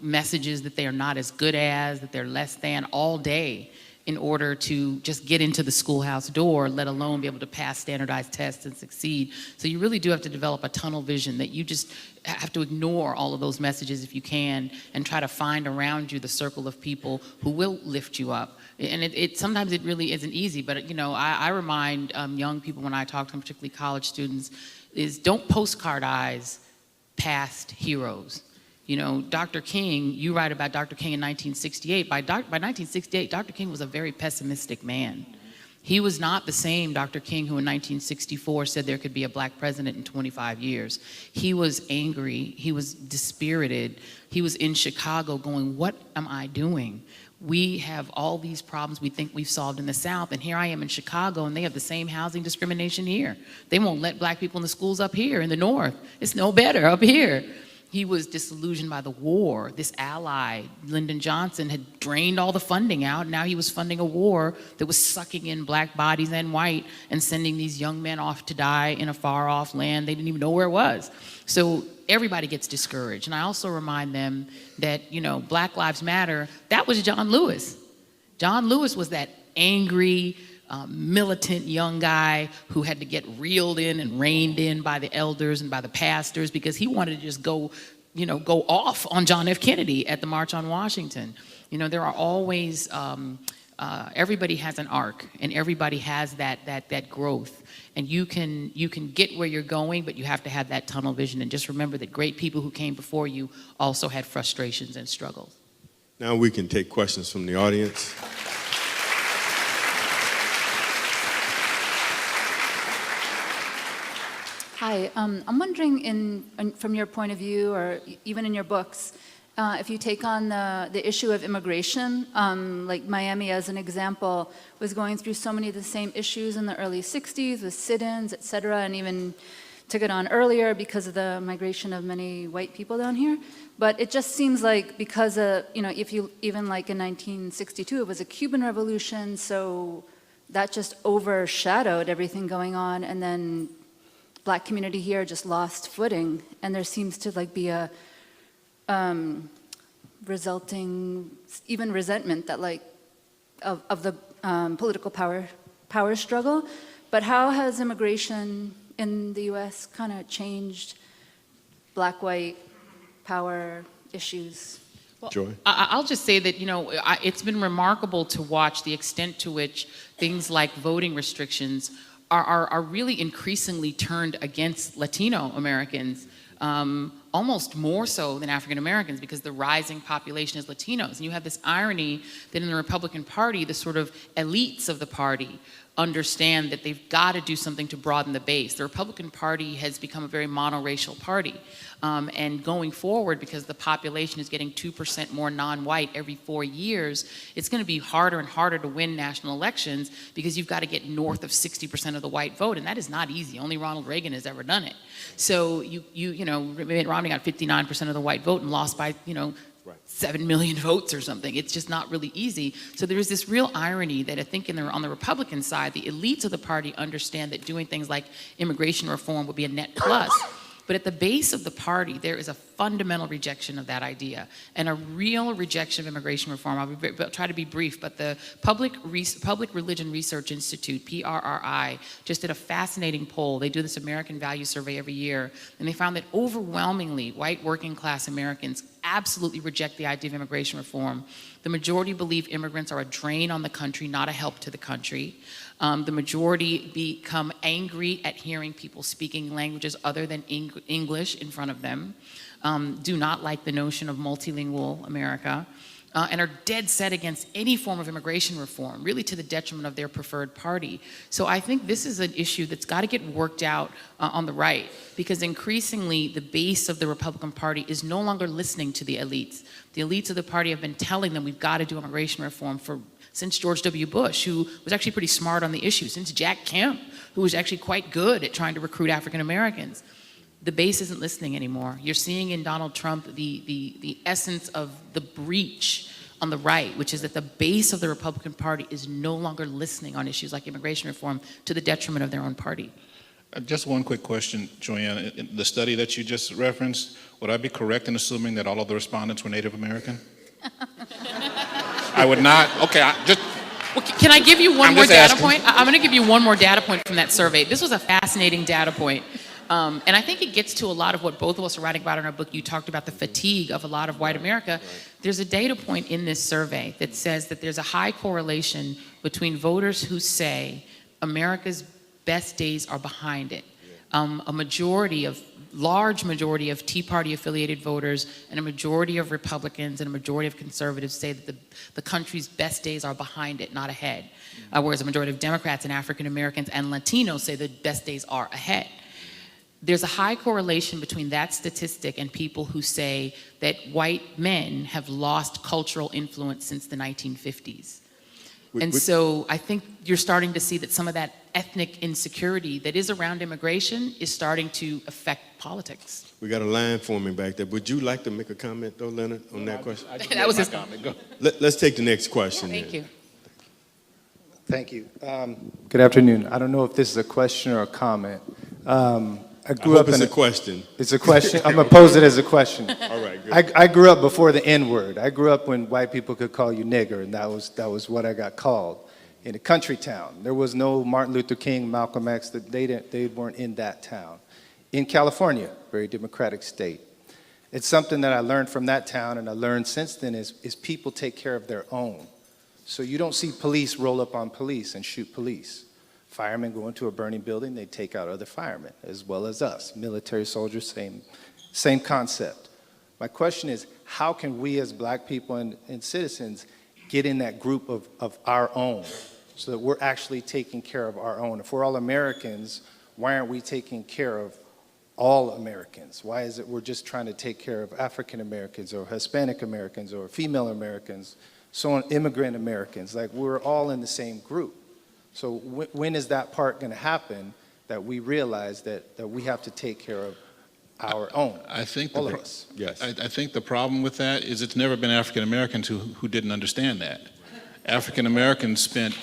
messages that they are not as good as, that they're less than all day in order to just get into the schoolhouse door, let alone be able to pass standardized tests and succeed. So you really do have to develop a tunnel vision that you just have to ignore all of those messages if you can and try to find around you the circle of people who will lift you up. And sometimes it really isn't easy, but I remind young people when I talk to them, particularly college students, is don't postcardize past heroes. Dr. King, you write about Dr. King in 1968. By 1968, Dr. King was a very pessimistic man. He was not the same Dr. King who in 1964 said there could be a black president in 25 years. He was angry, he was dispirited, he was in Chicago going, what am I doing? We have all these problems we think we've solved in the South, and here I am in Chicago, and they have the same housing discrimination here. They won't let black people in the schools up here in the North. It's no better up here. He was disillusioned by the war. This ally, Lyndon Johnson, had drained all the funding out. Now he was funding a war that was sucking in black bodies and white and sending these young men off to die in a far-off land. They didn't even know where it was. So everybody gets discouraged. And I also remind them that, Black Lives Matter, that was John Lewis. John Lewis was that angry, militant young guy who had to get reeled in and reined in by the elders and by the pastors because he wanted to just go off on John F. Kennedy at the March on Washington. There are always, everybody has an arc and everybody has that growth. And you can get where you're going, but you have to have that tunnel vision. And just remember that great people who came before you also had frustrations and struggles. Now we can take questions from the audience. Hi, I'm wondering from your point of view, or even in your books, if you take on the issue of immigration, like Miami as an example, was going through so many of the same issues in the early 60s with sit-ins, et cetera, and even took it on earlier because of the migration of many white people down here. But it just seems like because of, if you, even like in 1962, it was a Cuban Revolution, so that just overshadowed everything going on, and then Black community here just lost footing, and there seems to be a resulting even resentment that of the political power struggle. But how has immigration in the U.S. kind of changed Black-white power issues? Joy? I'll just say that, it's been remarkable to watch the extent to which things like voting restrictions are really increasingly turned against Latino Americans, almost more so than African Americans, because the rising population is Latinos. And you have this irony that in the Republican Party, the sort of elites of the party understand that they've got to do something to broaden the base. The Republican Party has become a very monoracial party. And going forward, because the population is getting 2% more non-white every 4 years, it's going to be harder and harder to win national elections because you've got to get north of 60% of the white vote, and that is not easy. Only Ronald Reagan has ever done it. So Mitt Romney got 59% of the white vote and lost by 7 million votes or something. It's just not really easy. So there's this real irony that I think on the Republican side, the elites of the party understand that doing things like immigration reform would be a net plus. But at the base of the party, there is a fundamental rejection of that idea and a real rejection of immigration reform. I'll try to be brief, but the Public Religion Research Institute, PRRI, just did a fascinating poll. They do this American Value Survey every year, and they found that overwhelmingly white working class Americans absolutely reject the idea of immigration reform. The majority believe immigrants are a drain on the country, not a help to the country. The majority become angry at hearing people speaking languages other than English in front of them, do not like the notion of multilingual America, and are dead set against any form of immigration reform, really to the detriment of their preferred party. So I think this is an issue that's got to get worked out on the right, because increasingly the base of the Republican Party is no longer listening to the elites. The elites of the party have been telling them we've got to do immigration reform for since George W. Bush, who was actually pretty smart on the issue, since Jack Kemp, who was actually quite good at trying to recruit African Americans. The base isn't listening anymore. You're seeing in Donald Trump the essence of the breach on the right, which is that the base of the Republican Party is no longer listening on issues like immigration reform to the detriment of their own party. Just one quick question, Joanne. In the study that you just referenced, would I be correct in assuming that all of the respondents were Native American? I would not. Okay, Well, can I give you one I'm more just data asking. point? I'm going to give you one more data point from that survey. This was a fascinating data point. And I think it gets to a lot of what both of us are writing about in our book. You talked about the fatigue of a lot of white America. There's a data point in this survey that says that there's a high correlation between voters who say America's best days are behind it. Large majority of Tea Party affiliated voters and a majority of Republicans and a majority of conservatives say that the country's best days are behind it, not ahead. Whereas a majority of Democrats and African Americans and Latinos say the best days are ahead. There's a high correlation between that statistic and people who say that white men have lost cultural influence since the 1950s. And so I think you're starting to see that some of that ethnic insecurity that is around immigration is starting to affect politics. We got a line forming back there. Would you like to make a comment, though, Leonard, on that question? That was his comment. Go. Let's take the next question. Thank you. Thank you. Good afternoon. I don't know if this is a question or a comment. I grew up it's in a question. It's a question. I'm going to pose it as a question. All right, good. I grew up before the N-word. I grew up when white people could call you nigger, and that was what I got called. In a country town. There was no Martin Luther King, Malcolm X. They weren't in that town. In California, very democratic state. It's something that I learned from that town, and I learned since then is people take care of their own. So you don't see police roll up on police and shoot police. Firemen go into a burning building, they take out other firemen, as well as us. Military soldiers, same concept. My question is, how can we as black people and citizens get in that group of our own so that we're actually taking care of our own? If we're all Americans, why aren't we taking care of all Americans? Why is it we're just trying to take care of African Americans or Hispanic Americans or female Americans, so on, immigrant Americans? Like, we're all in the same group. So when is that part going to happen that we realize that we have to take care of our own? I think all of us. Yes. I think the problem with that is it's never been African Americans who didn't understand that. African Americans spent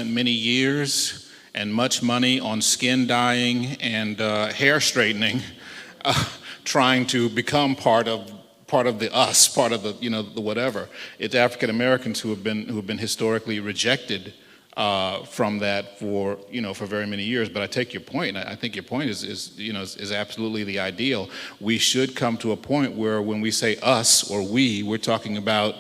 many years and much money on skin dyeing and hair straightening, trying to become part of the us, part of the the whatever. It's African Americans who have been historically rejected from that for very many years. But I take your point. I think your point is absolutely the ideal. We should come to a point where when we say us or we're talking about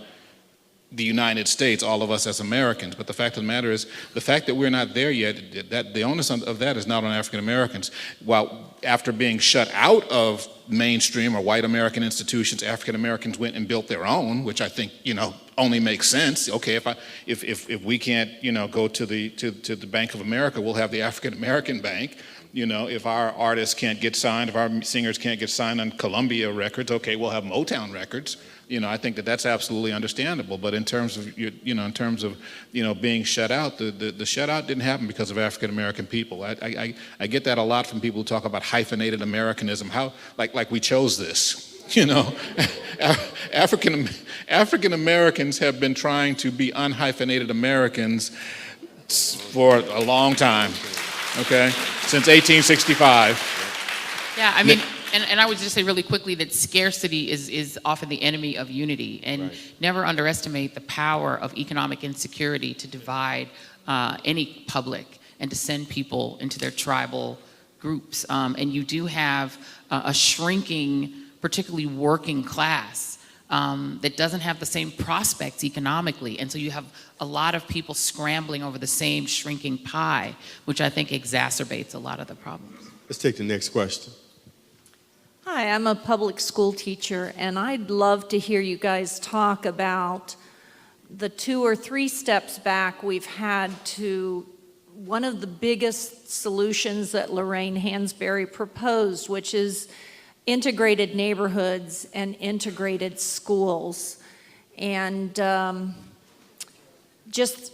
the United States, all of us as Americans. But the fact of the matter is, the fact that we're not there yet, that the onus of that is not on African Americans. While after being shut out of mainstream or white American institutions, African Americans went and built their own, which I think only makes sense. Okay, if we can't go to the Bank of America, we'll have the African American Bank. If our artists can't get signed, if our singers can't get signed on Columbia Records, okay, we'll have Motown Records. I think that's absolutely understandable. But in terms of being shut out, the shutout didn't happen because of African American people. I get that a lot from people who talk about hyphenated Americanism. How like we chose this. African Americans have been trying to be unhyphenated Americans for a long time. Okay, since 1865. Yeah, I mean, and I would just say really quickly that scarcity is often the enemy of unity, and never underestimate the power of economic insecurity to divide any public and to send people into their tribal groups. And you do have a shrinking, particularly working class, that doesn't have the same prospects economically. And so you have a lot of people scrambling over the same shrinking pie, which I think exacerbates a lot of the problems. Let's take the next question. Hi, I'm a public school teacher, and I'd love to hear you guys talk about the 2 or 3 steps back we've had to one of the biggest solutions that Lorraine Hansberry proposed, which is integrated neighborhoods and integrated schools. And just,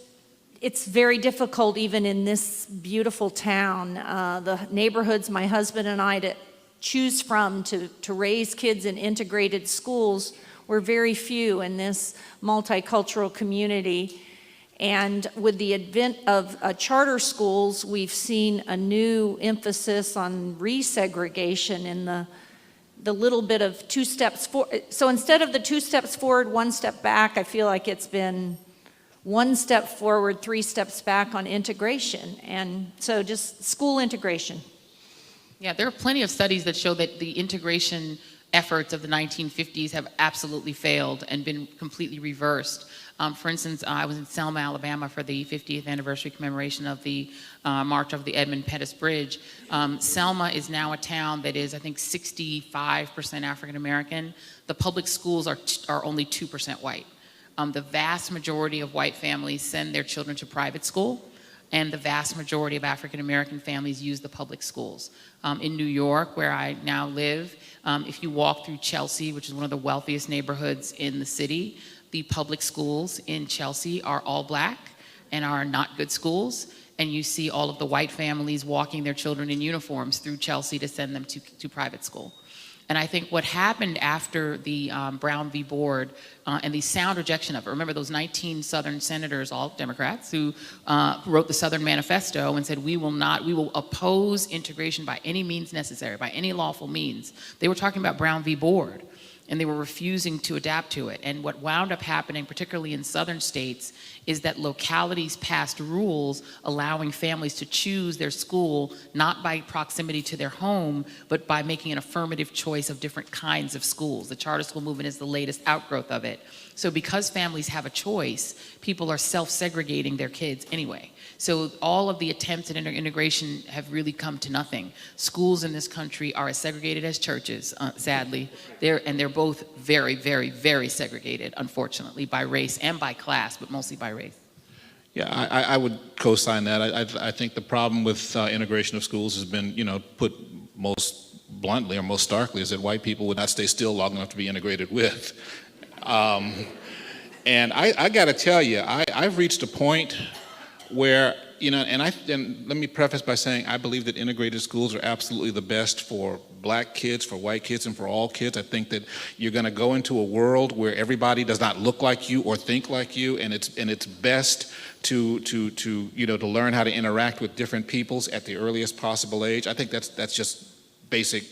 it's very difficult even in this beautiful town. The neighborhoods my husband and I to choose from to raise kids in integrated schools were very few in this multicultural community. And with the advent of charter schools, we've seen a new emphasis on resegregation in the little bit of 2 steps forward. So instead of the 2 steps forward, 1 step back, I feel like it's been 1 step forward, 3 steps back on integration. And so just school integration. Yeah, there are plenty of studies that show that the integration efforts of the 1950s have absolutely failed and been completely reversed. For instance, I was in Selma, Alabama for the 50th anniversary commemoration of the March of the Edmund Pettus Bridge. Selma is now a town that is, I think, 65% African American. The public schools are only 2% white. The vast majority of white families send their children to private school, and the vast majority of African American families use the public schools. In New York, where I now live, if you walk through Chelsea, which is one of the wealthiest neighborhoods in the city, the public schools in Chelsea are all black and are not good schools. And you see all of the white families walking their children in uniforms through Chelsea to send them to private school. And I think what happened after the Brown v. Board and the sound rejection of it, remember those 19 Southern senators, all Democrats, who wrote the Southern Manifesto and said, we will oppose integration by any means necessary, by any lawful means. They were talking about Brown v. Board, and they were refusing to adapt to it. And what wound up happening, particularly in southern states, is that localities passed rules allowing families to choose their school not by proximity to their home, but by making an affirmative choice of different kinds of schools. The charter school movement is the latest outgrowth of it. So because families have a choice, people are self-segregating their kids anyway. So all of the attempts at integration have really come to nothing. Schools in this country are as segregated as churches, sadly. They're both very, very, very segregated, unfortunately, by race and by class, but mostly by race. Yeah, I would co-sign that. I think the problem with integration of schools has been, put most bluntly or most starkly, is that white people would not stay still long enough to be integrated with. And I got to tell you, I've reached a point where, and let me preface by saying I believe that integrated schools are absolutely the best for black kids, for white kids, and for all kids. I think that you're going to go into a world where everybody does not look like you or think like you, and it's best to learn how to interact with different peoples at the earliest possible age. I think that's just basic,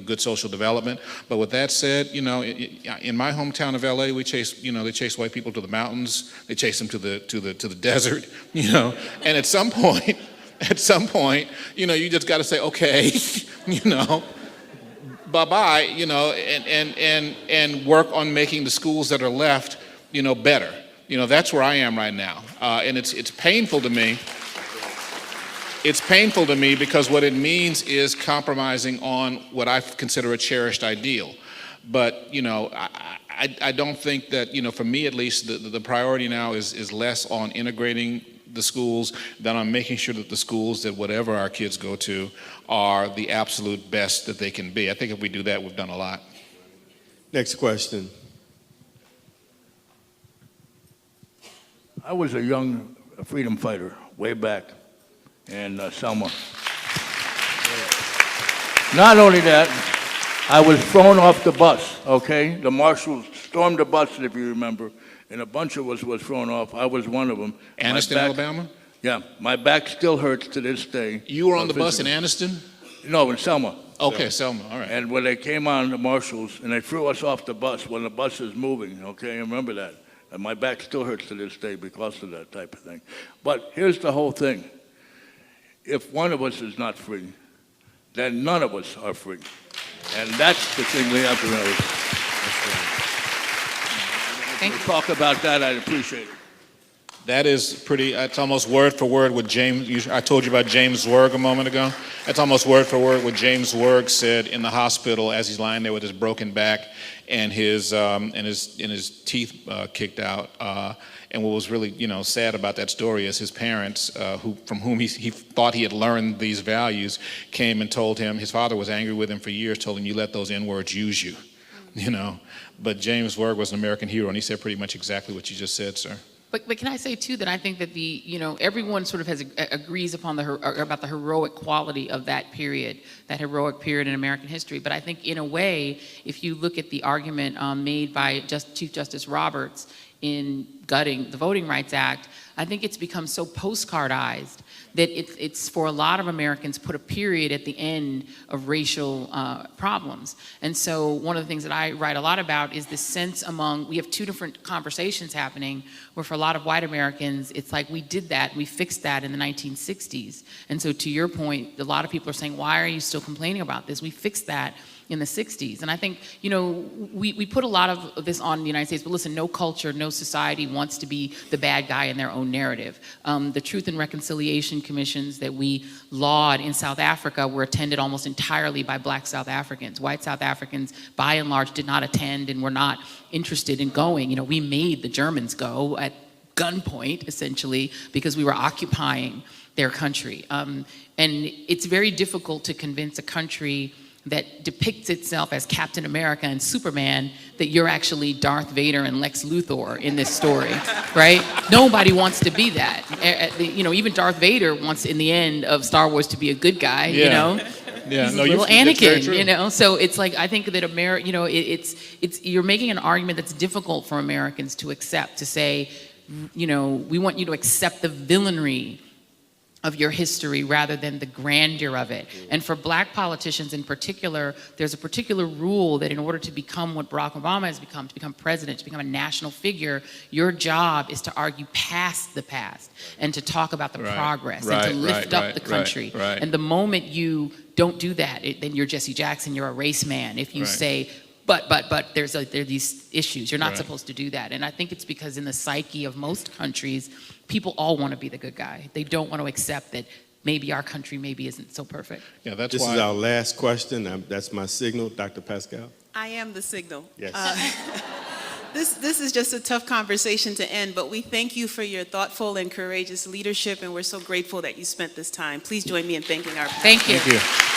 good social development. But with that said, in my hometown of LA, they chase white people to the mountains, they chase them to the desert, and at some point, you just got to say, okay, bye-bye, and work on making the schools that are left, better. That's where I am right now, and it's painful to me. It's painful to me because what it means is compromising on what I consider a cherished ideal. But, I don't think that, for me at least, the priority now is less on integrating the schools than on making sure that the schools that whatever our kids go to are the absolute best that they can be. I think if we do that, we've done a lot. Next question. I was a young freedom fighter way back in Selma. Not only that, I was thrown off the bus, okay? The marshals stormed the bus, if you remember, and a bunch of us was thrown off. I was one of them. Anniston, Alabama? Yeah, my back still hurts to this day. You were on the bus in Anniston? No, in Selma. Okay, Selma, all right. And when they came on, the marshals, and they threw us off the bus when the bus is moving, okay? I remember that. And my back still hurts to this day because of that type of thing. But here's the whole thing. If one of us is not free, then none of us are free. And that's the thing we have to realize. Thank you. Talk about that, I'd appreciate it. That is pretty, it's almost word for word what James, I told you about James Werg a moment ago. That's almost word for word what James Werg said in the hospital as he's lying there with his broken back and his teeth kicked out. And what was really, sad about that story is his parents, from whom he thought he had learned these values, came and told him, his father was angry with him for years, told him, you let those N-words use you, But James Berg was an American hero, and he said pretty much exactly what you just said, sir. But can I say too that I think that everyone sort of agrees upon about the heroic quality of that heroic period in American history. But I think in a way, if you look at the argument made by Chief Justice Roberts in gutting the Voting Rights Act, I think it's become so postcardized that it's for a lot of Americans put a period at the end of racial problems. And so one of the things that I write a lot about is this sense we have two different conversations happening where for a lot of white Americans, it's like we did that, we fixed that in the 1960s. And so to your point, a lot of people are saying, why are you still complaining about this? We fixed that in the 60s. And I think, we put a lot of this on the United States, but listen, no culture, no society wants to be the bad guy in their own narrative. The Truth and Reconciliation Commissions that we laud in South Africa were attended almost entirely by Black South Africans. White South Africans, by and large, did not attend and were not interested in going. We made the Germans go at gunpoint, essentially, because we were occupying their country. And it's very difficult to convince a country that depicts itself as Captain America and Superman that you're actually Darth Vader and Lex Luthor in this story, right? Nobody wants to be that. Even Darth Vader wants, in the end of Star Wars, to be a good guy, Yeah, He's no, little that's very Anakin, true. So it's like, I think that you're making an argument that's difficult for Americans to accept, to say, we want you to accept the villainry of your history rather than the grandeur of it. And for Black politicians in particular, there's a particular rule that in order to become what Barack Obama has become, to become president, to become a national figure, your job is to argue past the past and to talk about the progress and to lift up the country. And the moment you don't do that, then you're Jesse Jackson, you're a race man. If you say, but there are these issues. You're not supposed to do that. And I think it's because in the psyche of most countries, people all want to be the good guy. They don't want to accept that maybe our country maybe isn't so perfect. Yeah, that's This why. is our last question. That's my signal, Dr. Pascal. I am the signal. Yes. This is just a tough conversation to end, but we thank you for your thoughtful and courageous leadership, and we're so grateful that you spent this time. Please join me in thanking our Thank you. Thank you.